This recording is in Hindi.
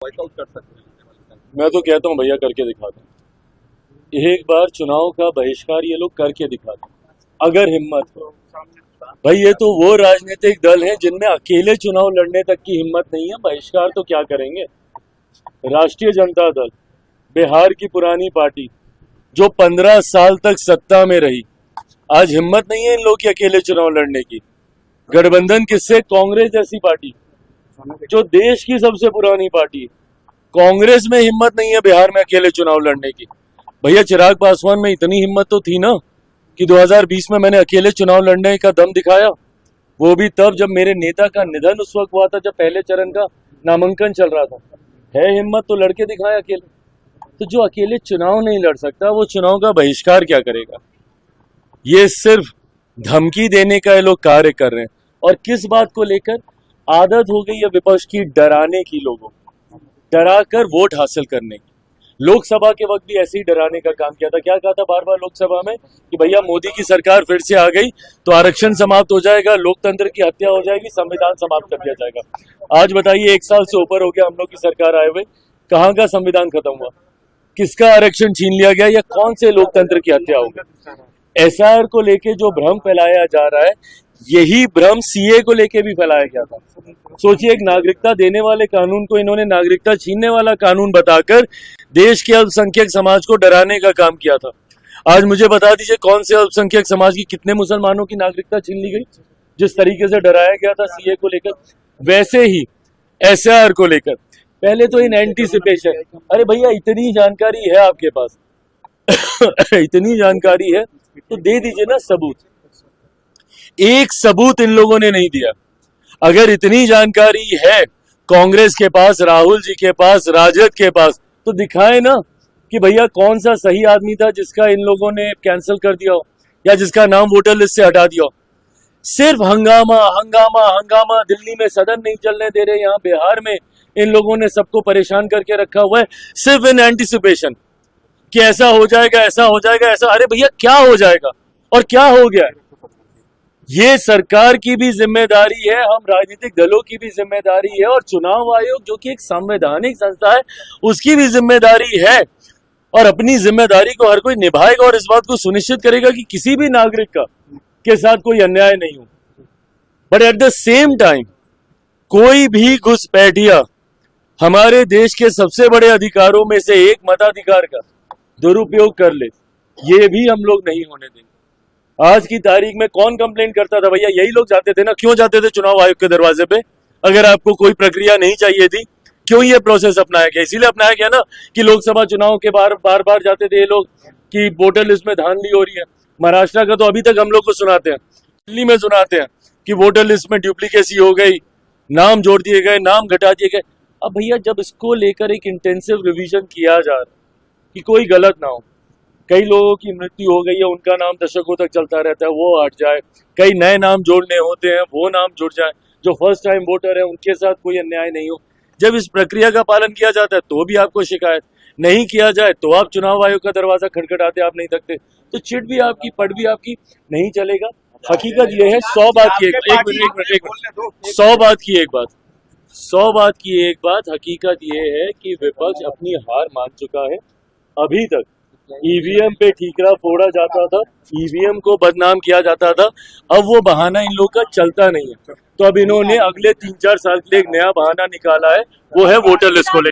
वॉकआउट कर सकते हैं? मैं तो कहता हूँ भैया करके दिखाते हैं, एक बार चुनाव का बहिष्कार ये लोग करके दिखाते हैं अगर हिम्मत हो। भाई ये तो वो राजनीतिक दल है जिनमें अकेले चुनाव लड़ने तक की हिम्मत नहीं है, बहिष्कार तो क्या करेंगे। राष्ट्रीय जनता दल, बिहार की पुरानी पार्टी जो 15 साल तक सत्ता में रही, आज हिम्मत नहीं है इन लोग की अकेले चुनाव लड़ने की। गठबंधन किससे? कांग्रेस जैसी पार्टी जो देश की सबसे पुरानी पार्टी है, कांग्रेस में हिम्मत नहीं है बिहार में अकेले चुनाव लड़ने की। भैया चिराग पासवान में इतनी हिम्मत तो थी ना कि 2020 में मैंने अकेले चुनाव लड़ने का दम दिखाया, वो भी तब जब मेरे नेता का निधन उस वक्त हुआ था, जब पहले चरण का नामांकन चल रहा था। है हिम्मत तो लड़के दिखाया अकेले। तो जो अकेले चुनाव नहीं लड़ सकता वो चुनाव का बहिष्कार क्या करेगा। ये सिर्फ धमकी देने का ये लोग कार्य कर रहे हैं। और किस बात को लेकर? आदत हो गई है विपक्ष की डराने की, लोगों को डरा कर वोट हासिल करने की। लोकसभा के वक्त भी ऐसे ही डराने का काम किया था। क्या कहा था बार बार लोकसभा में कि भैया मोदी की सरकार फिर से आ गई तो आरक्षण समाप्त हो जाएगा, लोकतंत्र की हत्या हो जाएगी, संविधान समाप्त कर दिया जाएगा। आज बताइए 1 साल से ऊपर हो गया हम लोग की सरकार आए हुए, कहाँ का संविधान खत्म हुआ, किसका आरक्षण छीन लिया गया, या कौन से लोकतंत्र की हत्या हो गई। एसआर को लेके जो भ्रम फैलाया जा रहा है, यही भ्रम सीए को लेके भी फैलाया गया था। सोचिए, एक नागरिकता देने वाले कानून को इन्होंने नागरिकता छीनने वाला कानून बताकर देश के अल्पसंख्यक समाज को डराने का काम किया था। आज मुझे बता दीजिए कौन से अल्पसंख्यक समाज की कितने मुसलमानों की नागरिकता छीन ली गई जिस तरीके से डराया गया था सीए को लेकर। वैसे ही एसआर को लेकर पहले तो इन एंटीसिपेशन, अरे भैया इतनी जानकारी है आपके पास इतनी जानकारी है तो दे दीजिए ना सबूत। एक सबूत इन लोगों ने नहीं दिया। अगर इतनी जानकारी है कांग्रेस के पास, राहुल जी के पास, राजद के पास, तो दिखाए ना कि भैया कौन सा सही आदमी था जिसका इन लोगों ने कैंसिल कर दिया हो या जिसका नाम वोटर लिस्ट से हटा दिया हो। सिर्फ हंगामा हंगामा हंगामा, दिल्ली में सदन नहीं चलने दे रहे, यहाँ बिहार में इन लोगों ने सबको परेशान करके रखा हुआ है सिर्फ इन एंटीसिपेशन कि ऐसा हो जाएगा, ऐसा हो जाएगा, ऐसा। अरे भैया क्या हो जाएगा और क्या हो गया है? ये सरकार की भी जिम्मेदारी है, हम राजनीतिक दलों की भी जिम्मेदारी है, और चुनाव आयोग जो कि एक संवैधानिक संस्था है उसकी भी जिम्मेदारी है। और अपनी जिम्मेदारी को हर कोई निभाएगा और इस बात को सुनिश्चित करेगा कि किसी भी नागरिक का के साथ कोई अन्याय नहीं हो। But at the same time कोई भी घुसपैठिया हमारे देश के सबसे बड़े अधिकारों में से एक मताधिकार का दुरुपयोग कर ले, ये भी हम लोग नहीं होने देंगे। आज की तारीख में कौन कंप्लेंट करता था भैया? यही लोग जाते थे ना। क्यों जाते थे चुनाव आयोग के दरवाजे पे? अगर आपको कोई प्रक्रिया नहीं चाहिए थी, क्यों ये प्रोसेस अपनाया गया? इसीलिए अपनाया गया ना कि लोकसभा चुनाव के बार बार जाते थे ये लोग कि वोटर लिस्ट में धांधली हो रही है। महाराष्ट्र का तो अभी तक हम लोग को सुनाते हैं, दिल्ली में सुनाते हैं कि वोटर लिस्ट में डुप्लीकेसी हो गई, नाम जोड़ दिए गए, नाम घटा दिए गए। अब भैया जब इसको लेकर एक इंटेंसिव रिवीजन किया जा रहा है कि कोई गलत ना हो, कई लोगों की मृत्यु हो गई है, उनका नाम दशकों तक चलता रहता है, वो हट जाए, कई नए नाम जोड़ने होते हैं, वो नाम जुड़ जाए, जो फर्स्ट टाइम वोटर है उनके साथ कोई अन्याय नहीं हो। जब इस प्रक्रिया का पालन किया जाता है तो भी आपको शिकायत, नहीं किया जाए तो आप चुनाव आयोग का दरवाजा खटखटाते आप नहीं थकते, तो चिट भी आपकी, पट भी आपकी, नहीं चलेगा। हकीकत ये है, 100 बात की एक 100 बात की एक बात 100 बात की एक बात, हकीकत ये है कि विपक्ष अपनी हार मान चुका है। अभी तक ईवीएम पे ठीकरा फोड़ा जाता था, ईवीएम को बदनाम किया जाता था, अब वो बहाना इन लोग का चलता नहीं है। तो अब इन्होंने अगले 3-4 साल के लिए एक नया बहाना निकाला है, वो है वोटर लिस्ट को लेकर।